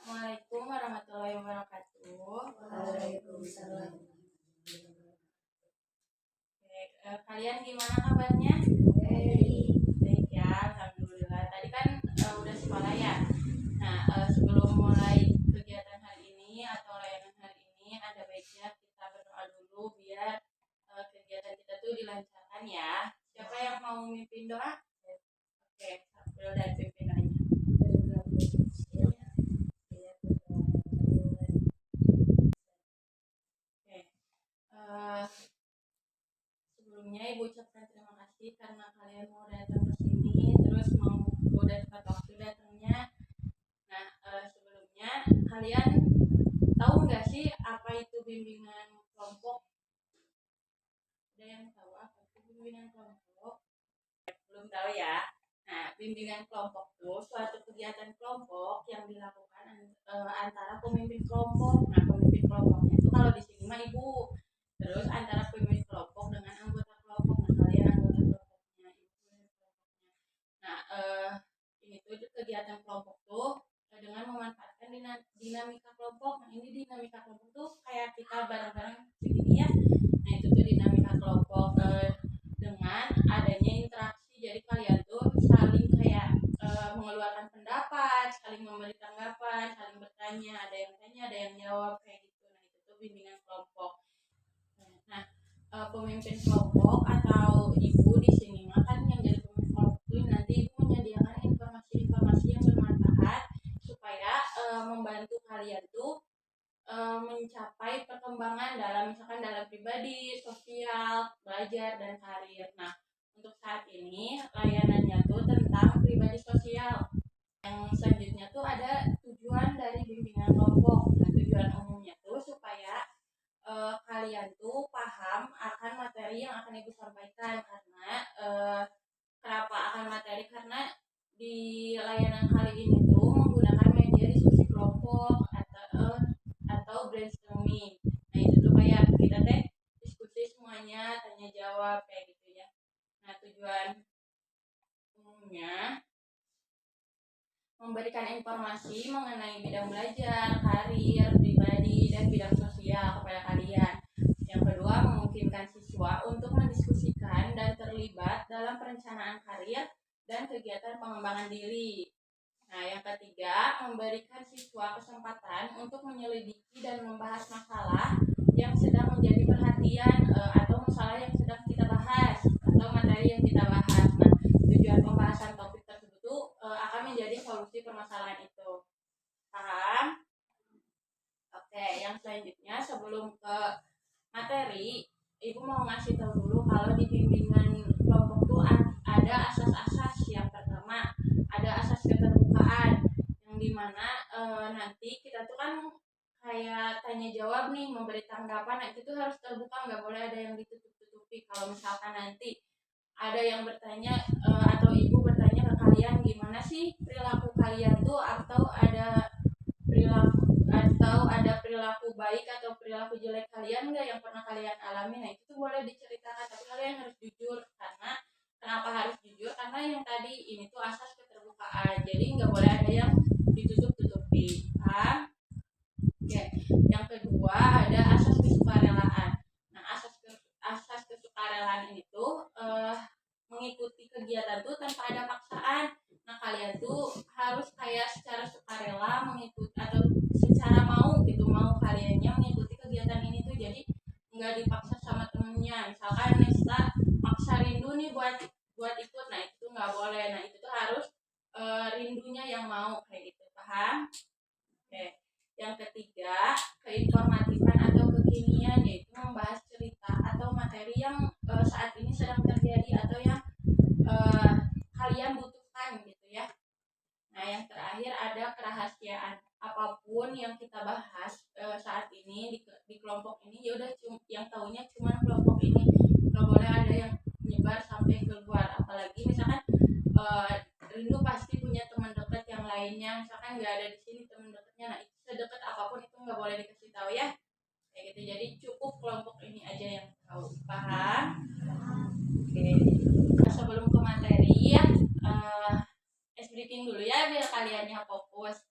Assalamualaikum warahmatullahi wabarakatuh. Waalaikumsalam. Oke, kalian gimana kabarnya? Baik ya, alhamdulillah. Tadi kan udah sekolah ya. Nah, sebelum mulai kegiatan hari ini atau layanan hari ini, ada baiknya kita berdoa dulu biar kegiatan kita tuh dilancarkan ya. Siapa yang mau mimpin doa? Oke, beliau dari pimpin aja. Oke, sebelumnya Ibu ucapkan terima kasih karena kalian mau datang ke sini, terus mau udah tepat waktu datangnya. Nah, sebelumnya kalian tahu nggak sih apa itu bimbingan kelompok? Ada yang tahu apa itu bimbingan kelompok? Belum tahu ya. Nah, bimbingan kelompok itu suatu kegiatan kelompok yang dilakukan antara pemimpin kelompok. Nah, pemimpin kelompoknya itu kalau di sini mah Ibu. Terus antara pemimpin kelompok dengan anggota kelompok. Nah, kalian anggota kelompoknya, Ibu pemimpin kelompoknya. Nah, ini tuh kegiatan kelompok tuh dengan memanfaatkan dinamika kelompok. Nah, ini dinamika kelompok tuh kayak kita bareng-bareng begini ya. Nah, itu tuh dinamika kelompok dengan adanya interaksi. Jadi kalian tuh saling kayak mengeluarkan pendapat, saling memberi tanggapan, saling bertanya, ada yang tanya, ada yang jawab kayak gitu. Nah, itu tuh bimbingan kelompok. Nah, pemimpin kelompok atau ibu di sini mah kan yang jadi pemimpin kelompok itu nanti ibu menyediakan informasi-informasi yang bermanfaat supaya membantu kalian tuh mencapai perkembangan misalkan dalam pribadi, sosial, belajar dan karir. Nah, untuk saat ini layanannya tuh tentang pribadi sosial. Yang selanjutnya tuh ada tujuan dari bimbingan kelompok. Nah, tujuan umumnya tuh supaya kalian tuh paham akan materi yang akan ibu sampaikan karena kenapa akan materi, karena di layanan kali ini tuh menggunakan media diskusi kelompok atau brainstorming. Nah, itu tuh kayak kita teh diskusi semuanya, tanya jawab kayak gitu ya. Nah, tujuan umumnya memberikan informasi mengenai bidang belajar, karir, pribadi, dan bidang sosial kepada kalian. Yang kedua, memungkinkan siswa untuk mendiskusikan dan terlibat dalam perencanaan karir dan kegiatan pengembangan diri. Nah, yang ketiga, memberikan siswa kesempatan untuk menyelidiki dan membahas masalah yang sedang menjadi perhatian atau masalah yang sedang kita bahas atau materi yang kita bahas. Nah, tujuan pembahasan topik tersebut akan menjadi solusi permasalahan itu. Paham? Oke, yang selanjutnya sebelum ke materi, Ibu mau ngasih tahu dulu kalau di bimbingan kelompok tuh ada asas-asas. Yang pertama, ada asas keterbukaan yang dimana nanti kita tuh kan kayak tanya jawab nih, memberi tanggapan. Nah, itu tuh harus terbuka, nggak boleh ada yang ditutup-tutupi. Kalau misalkan nanti ada yang bertanya atau ibu bertanya ke kalian gimana sih perilaku kalian tuh, ada perilaku baik atau perilaku jelek kalian nggak yang pernah kalian alami. Nah, itu tuh boleh diceritakan, tapi kalian harus jujur. Karena kenapa harus jujur? Karena yang tadi ini tuh asas keterbukaan, jadi nggak boleh ada yang ditutup-tutupi. Paham? Oke. Yang kedua ada asas kesukarelaan. Nah, asas kesukarelaan ini tuh mengikuti kegiatan tuh tanpa ada paksaan. Nah, kalian tuh harus kayak secara sukarela mengikuti atau secara mau gitu, mau kaliannya mengikuti kegiatan ini tuh, jadi nggak dipaksa sama temennya. Misalkan Nesta maksa Rindu nih buat ikut, nah itu tuh nggak boleh. Nah, itu tuh harus Rindunya yang mau kayak gitu. Paham? Oke. Yang ketiga, keinformatifan atau kekinian, yaitu membahas cerita atau materi yang saat ini sedang terjadi atau yang kalian butuhkan gitu ya. Nah, yang terakhir ada kerahasiaan. Apapun yang kita bahas saat ini di kelompok ini, ya udah yang tahunya cuma kelompok ini. Nggak boleh ada yang nyebar sampai keluar. Apalagi misalkan Rindu pasti punya teman dekat yang lainnya. Misalkan nggak ada di sini teman dekatnya, nah itu sedekat apapun itu nggak boleh dikasih tahu ya. Kayak gitu. Jadi cukup kelompok ini aja yang tahu. Paham? Oke. Sebelum ke materi ya, ice breaking dulu ya biar kaliannya fokus.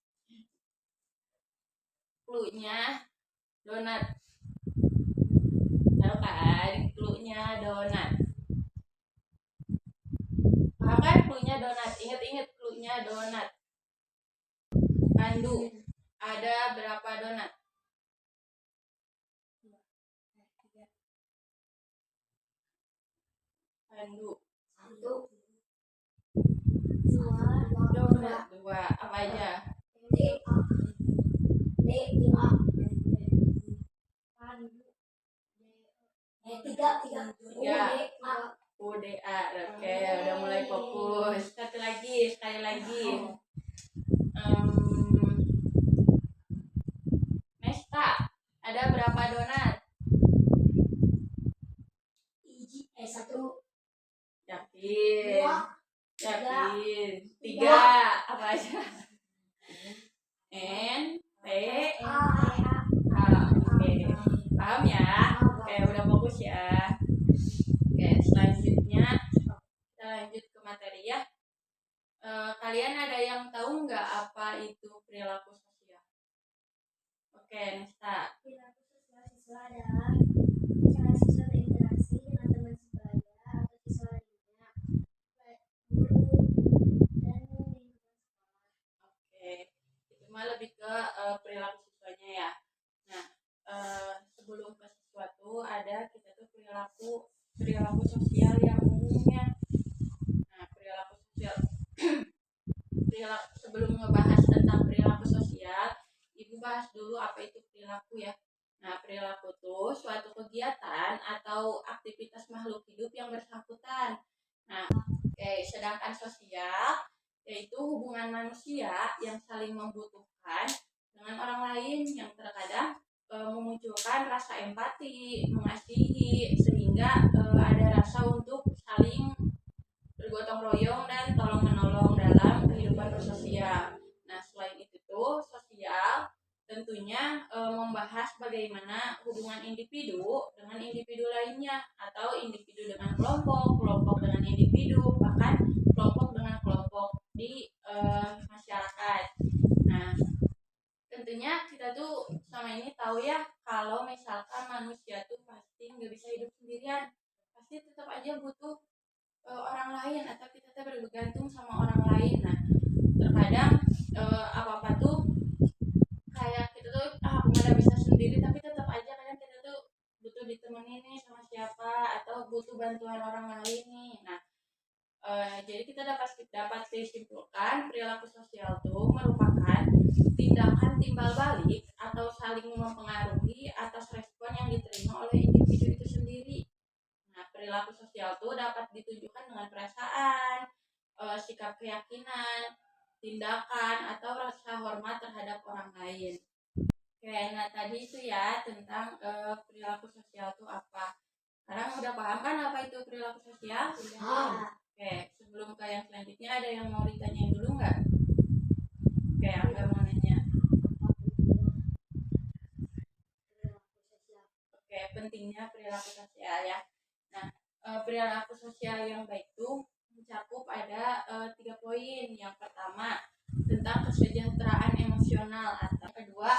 cluenya donat. Tahu kan cluenya donat? Paham kan cluenya donat? Ingat cluenya donat. Pandu, ada berapa donat? Pandu. 1, 2, Donat 2. Apa aja? D, A. D, A. Tiga. UDA. Oke, udah mulai fokus. Sekali lagi. Nesta, ada berapa donat? 1. Yakin? 2. Yakin? 3. Apa aja? N, T, A. A. Oke, paham ya? Oke, udah fokus ya. Oke, selanjutnya kita lanjut ke materi ya. Kalian ada yang tahu nggak apa itu perilaku sosial? Oke, Nesta. Perilaku sosial siswa adalah cara siswa berinteraksi dengan teman sebaya atau siswa lainnya, guru, dan lingkungan sekolah. Oke, itu mah lebih ke perilaku siswanya ya. Nah, sebelum ke siswa tuh ada kita tuh perilaku sosial yang umumnya. Nah, perilaku sosial sebelum ngebahas tentang perilaku sosial, Ibu bahas dulu apa itu perilaku ya. Nah, perilaku tuh suatu kegiatan atau aktivitas makhluk hidup yang bersangkutan. Nah, sedangkan sosial yaitu hubungan manusia yang saling membutuhkan dengan orang lain yang terkadang memunculkan rasa empati, mengasihi, sehingga ada rasa untuk saling bergotong royong dan tolong menolong dalam kehidupan bersosial. Nah, selain itu tuh sosial tentunya membahas bagaimana hubungan individu dengan individu lainnya, atau individu dengan kelompok, kelompok dengan individu, bahkan kelompok dengan kelompok di masyarakat. Nah, tentunya kita tuh selama ini tahu ya kalau misalkan manusia tuh pasti nggak bisa hidup sendirian, pasti tetap aja butuh orang lain, atau kita tuh bergantung sama orang lain. Nah, terkadang apa-apa tuh kayak kita tuh aku nggak bisa sendiri, tapi tetap aja kadang kita tuh butuh ditemenin nih sama siapa, atau butuh bantuan orang lain nih. Nah, jadi kita dapat disimpulkan perilaku sosial itu merupakan tindakan timbal balik atau saling mempengaruhi atas respon yang diterima oleh individu itu sendiri. Nah, perilaku sosial itu dapat ditunjukkan dengan perasaan, sikap keyakinan, tindakan, atau rasa hormat terhadap orang lain. Oke, nah tadi itu ya tentang perilaku sosial itu apa. Sekarang udah paham kan apa itu perilaku sosial? Oke, sebelum ke yang selanjutnya ada yang mau ditanyain dulu nggak? Oke, Angga mau nanya. Oke, pentingnya perilaku sosial ya. Nah, perilaku sosial yang baik itu mencakup ada 3 poin. Yang pertama tentang kesejahteraan emosional, atau kedua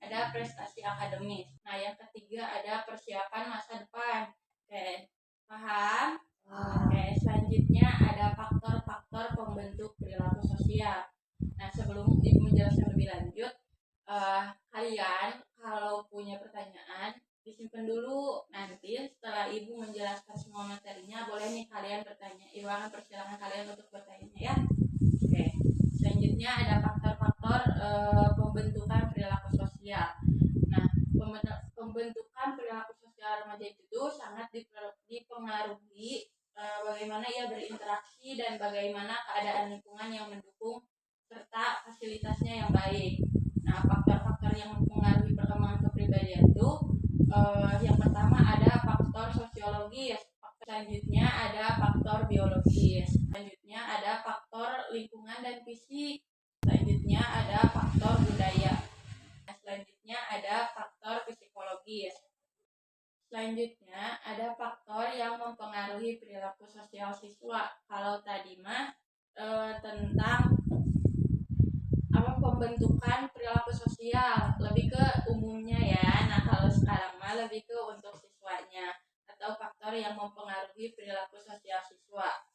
ada prestasi akademis. Nah, yang ketiga ada persiapan masa depan. Oke, paham? Oke, selanjutnya ada faktor-faktor pembentuk perilaku sosial. Nah, sebelum Ibu menjelaskan lebih lanjut, kalian kalau punya pertanyaan disimpan dulu. Nanti setelah Ibu menjelaskan semua materinya, boleh nih kalian bertanya. Ibu akan persilakan kalian untuk bertanya ya. Oke, selanjutnya ada faktor-faktor pembentukan perilaku sosial. Nah, pembentukan perilaku sosial remaja itu sangat dipengaruhi bagaimana ia berinteraksi dan bagaimana keadaan lingkungan yang mendukung serta fasilitasnya yang baik. Nah, faktor-faktor yang mempengaruhi perkembangan kepribadian itu yang pertama ada faktor sosiologis, selanjutnya ada faktor biologis, selanjutnya ada faktor lingkungan dan fisik, selanjutnya ada faktor budaya, selanjutnya ada faktor psikologis. Selanjutnya ada faktor yang mempengaruhi perilaku sosial siswa. Kalau tadi mah tentang apa pembentukan perilaku sosial, lebih ke umumnya ya. Nah, kalau sekarang mah lebih ke untuk siswanya atau faktor yang mempengaruhi perilaku sosial siswa.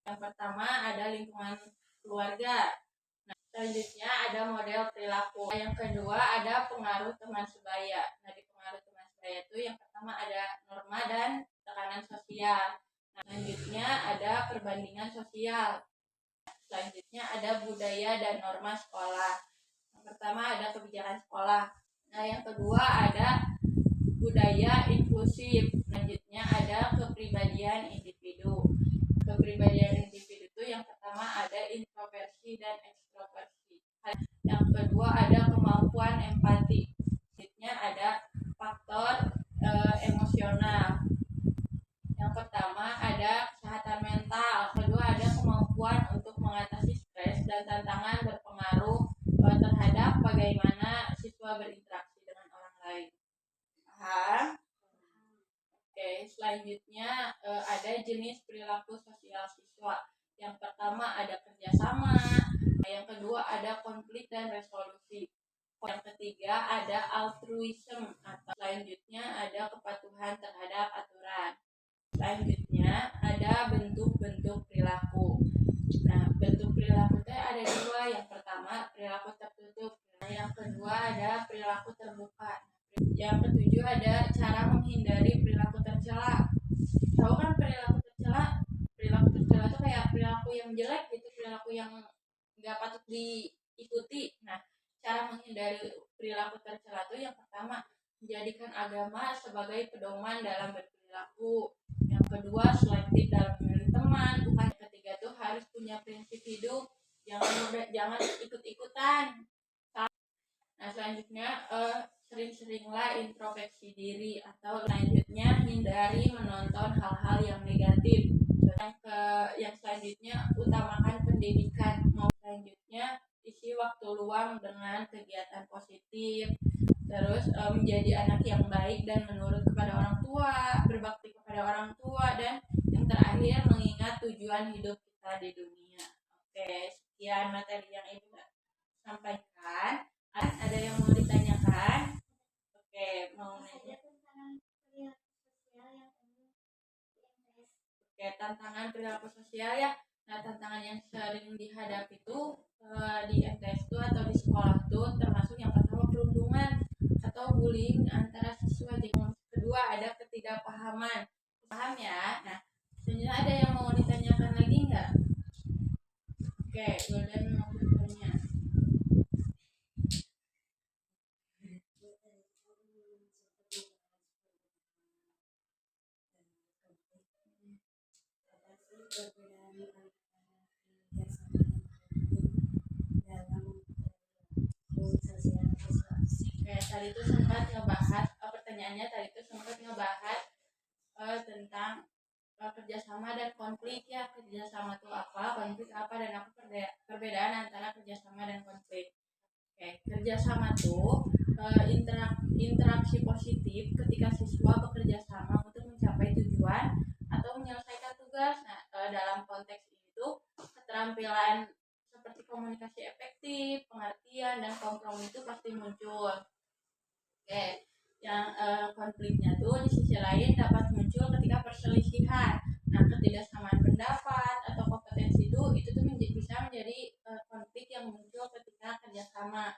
Yang pertama ada lingkungan keluarga. Nah, selanjutnya ada model perilaku. Yang kedua ada pengaruh teman sebaya. Nah, di pengaruh teman sebaya itu yang pertama ada norma dan tekanan sosial. Nah, selanjutnya ada perbandingan sosial. Selanjutnya ada budaya dan norma sekolah. Yang pertama ada kebijakan sekolah. Nah, yang kedua ada budaya inklusif. Selanjutnya ada kepribadian individu. Kepribadian individu itu yang pertama ada introversi dan ekstroversi. Yang kedua ada kemampuan empati. Selanjutnya ada faktor emosional. Yang pertama ada kesehatan mental. Kedua ada kemampuan untuk mengatasi stres dan tantangan berpengaruh terhadap bagaimana siswa berinteraksi dengan orang lain. Paham? Oke, selanjutnya ada jenis perilaku sosial siswa. Yang pertama ada kerjasama, yang kedua ada konflik dan resolusi, yang ketiga ada altruism, atau selanjutnya ada kepatuhan terhadap aturan. Selanjutnya ada bentuk-bentuk perilaku. Nah, bentuk perilaku itu ada dua. Yang pertama perilaku tertutup. Nah, yang kedua ada perilaku terbuka. Yang ketujuh ada cara menghindari perilaku tercela. Tahu kan perilaku tercela? Perilaku tercela itu kayak perilaku yang jelek gitu, perilaku yang nggak patut diikuti. Nah, cara menghindari perilaku tercela itu yang pertama menjadikan agama sebagai pedoman dalam berperilaku. Yang kedua selektif dalam memilih teman. Bukan. Yang ketiga tuh harus punya prinsip hidup, jangan ikut-ikutan. Nah, selanjutnya sering-seringlah introspeksi diri, atau selanjutnya hindari menonton hal-hal yang negatif. Yang selanjutnya utamakan pendidikan. Selanjutnya isi waktu luang dengan kegiatan positif. Terus menjadi anak yang baik dan menurut kepada orang tua, berbakti kepada orang tua, dan yang terakhir mengingat tujuan hidup kita di dunia. Oke, sekian materi yang Ibu sampaikan. Ada yang mau ditanyakan? Oke, mau nanya. Oke, tantangan perilaku sosial ya. Nah, tantangan yang sering dihadapi itu di MTS itu atau di sekolah itu termasuk yang pertama perundungan atau bullying antara siswa. Yang kedua ada ketidakpahaman. Paham ya? Nah, sebenarnya ada yang mau ditanyakan lagi nggak? Oke, Golden mau bertanya. Oke, tadi itu sempat ngebahas pertanyaannya tadi itu sempat ngebahas tentang kerjasama dan konflik ya. Kerjasama itu apa, konflik apa, dan apa perbedaan antara kerjasama dan konflik. Oke, kerjasama tuh interaksi positif ketika siswa bekerja sama untuk mencapai tujuan atau menyelesaikan tugas. Nah, dalam konteks ini tuh keterampilan seperti komunikasi efektif, pengertian, dan kompromi itu pasti muncul. Oke, yang konfliknya tuh di sisi lain dapat muncul ketika perselisihan. Nah, ketidaksamaan pendapat atau kompetensi itu tuh bisa menjadi konflik yang muncul ketika kerjasama.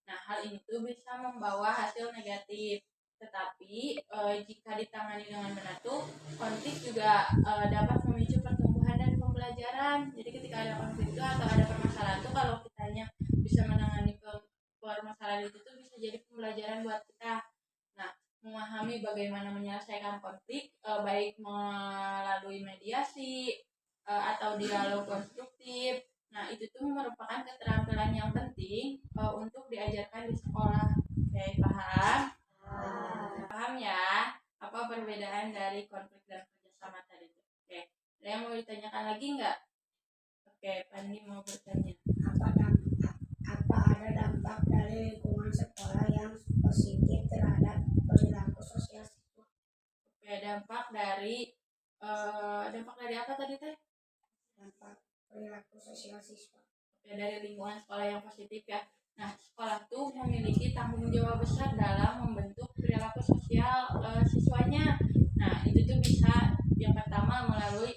Nah, hal ini tuh bisa membawa hasil negatif. Tetapi jika ditangani dengan benar tuh konflik juga dapat memicu pertumbuhan dan pembelajaran. Jadi ketika ada konflik itu atau ada permasalahan tuh kalau kitanya bisa menangani permasalahan itu tuh bisa jadi pembelajaran buat kita. Nah, memahami bagaimana menyelesaikan konflik baik melalui mediasi atau dialog konstruktif. Nah, itu tuh merupakan keterampilan yang penting untuk diajarkan di sekolah. Oke, paham? Paham ya? Apa perbedaan dari konflik dan kerjasama tadi itu? Oke, ada yang mau ditanyakan lagi nggak? Oke, Pandi mau bertanya. Apa ada dampak dari lingkungan sekolah yang positif terhadap perilaku sosial siswa? Oke, dampak dari apa tadi teh? Dampak perilaku sosial siswa. Oke, dari lingkungan sekolah yang positif ya. Nah, sekolah tuh memiliki tanggung jawab besar dalam membentuk perilaku sosial siswanya. Nah, itu tuh bisa yang pertama melalui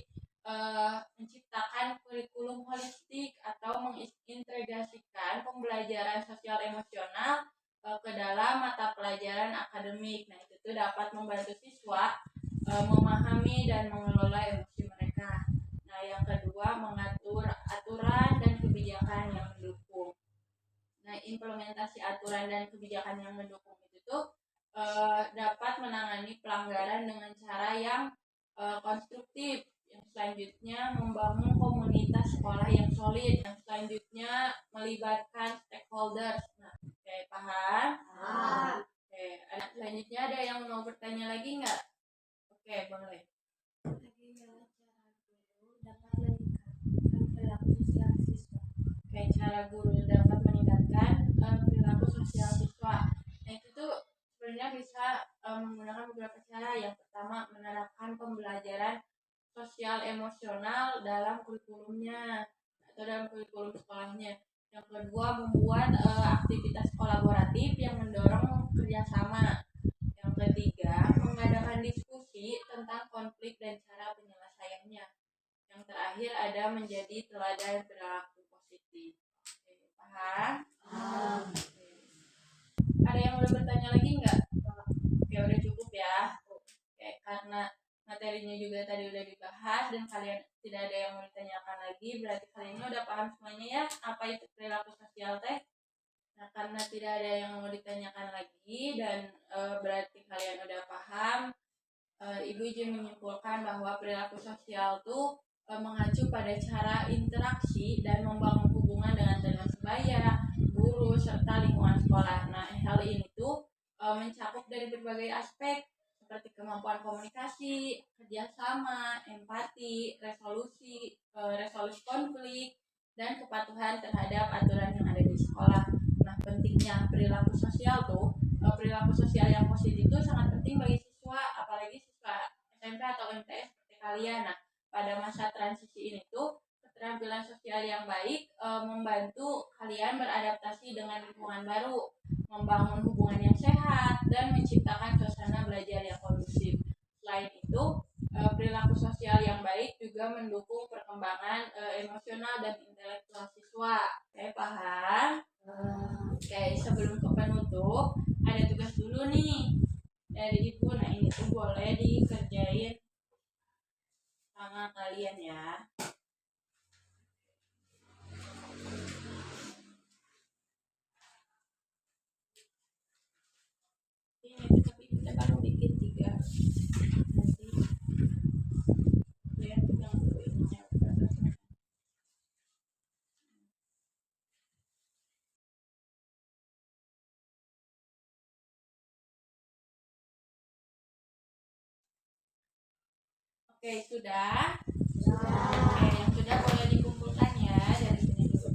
menciptakan kurikulum holistik atau mengintegrasikan pembelajaran sosial emosional ke dalam mata pelajaran akademik. Nah, itu tuh dapat membantu siswa memahami dan mengelola emosi mereka. Nah, yang kedua mengatur aturan dan kebijakan yang mendukung. Nah, implementasi aturan dan kebijakan yang mendukung itu tuh dapat menangani pelanggaran dengan cara yang konstruktif. Yang selanjutnya membangun komunitas sekolah yang solid. Yang selanjutnya melibatkan stakeholders. Nah, oke, paham? Paham. Oke, selanjutnya ada yang mau bertanya lagi nggak? Oke, boleh. Bagaimana cara guru dapat meningkatkan perilaku sosial siswa? Oke, cara guru dapat meningkatkan perilaku sosial siswa. Nah, itu tuh sebenarnya bisa menggunakan beberapa cara. Yang pertama, menerapkan pembelajaran sosial emosional dalam kurikulumnya atau dalam kurikulum sekolahnya. Yang kedua, membuat aktivitas kolaboratif yang mendorong kerjasama. Yang ketiga, mengadakan diskusi tentang konflik dan cara penyelesaiannya. Yang terakhir ada menjadi teladan perilaku positif. Oke, paham? Oke. Ada yang mau bertanya lagi nggak? Oke, udah cukup ya. Oke, karena materinya juga tadi udah dibahas dan kalian tidak ada yang mau ditanyakan lagi, berarti kalian ini udah paham semuanya ya apa itu perilaku sosial teh. Nah, karena tidak ada yang mau ditanyakan lagi dan berarti kalian udah paham, Ibu izin menyimpulkan bahwa perilaku sosial tuh mengacu pada cara interaksi dan membangun hubungan dengan teman sebaya, guru, serta lingkungan sekolah. Nah, hal ini tuh mencakup dari berbagai aspek seperti kemampuan komunikasi, kerjasama, empati, resolusi konflik, dan kepatuhan terhadap aturan yang ada di sekolah. Nah, pentingnya perilaku sosial tuh, perilaku sosial yang positif itu sangat penting bagi siswa, apalagi siswa SMP atau MTS seperti kalian. Nah, pada masa transisi ini tuh keterampilan sosial yang baik membantu kalian beradaptasi dengan lingkungan baru, membangun hubungan yang sehat, dan menciptakan suasana belajar yang kondusif. Selain itu, perilaku sosial yang baik juga mendukung perkembangan emosional dan intelektual siswa. Oke, paham? Oke, sebelum ke penutup, ada tugas dulu nih dari ibu. Nah, ini tuh boleh dikerjain sama kalian ya. Ini tuh tapi kita baru bikin 3. Nanti kalian pegang dulu ininya. Oke, sudah. Oke, yang sudah boleh dikumpulkan ya dari sini dulu.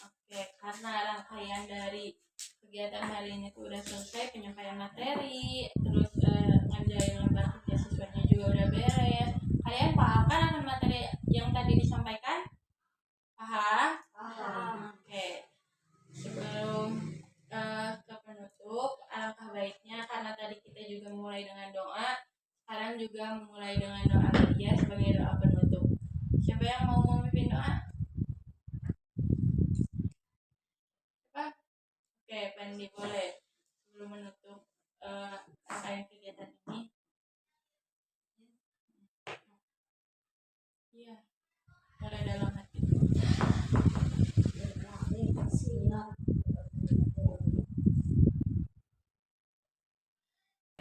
Oke, karena rangkaian dari kegiatan hari ini tuh udah selesai, penyampaian materi, terus ngerjain lembar kerja siswanya juga udah beres. Kalian paham kan akan materi yang tadi disampaikan? Paham? Paham. Oke. Sebelum ke penutup, alangkah baiknya karena tadi kita juga mulai dengan doa, sekarang juga memulai dengan doa ya sebagai doa penutup. Siapa yang mau memimpin doa? Siapa? Oke, Pandi boleh. Sebelum menutup rangkaian kegiatan ini. Iya, boleh dalam hati.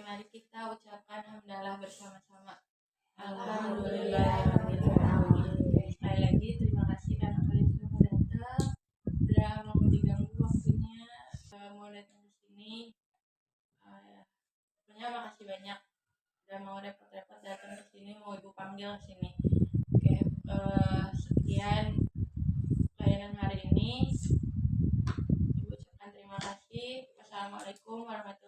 Mari kita ucapkan hamdalah bersama-sama. Alhamdulillahirrahmanirrahim. Sekali lagi terima kasih karena kalian sudah mau datang, sudah mau diganggu waktunya, mau datang ke sini. Pokoknya makasih banyak udah mau repot-repot datang ke sini, mau ibu panggil ke sini. Oke, sekian layanan hari ini. Ibu ucapkan terima kasih. Wassalamualaikum warahmatullahi wabarakatuh.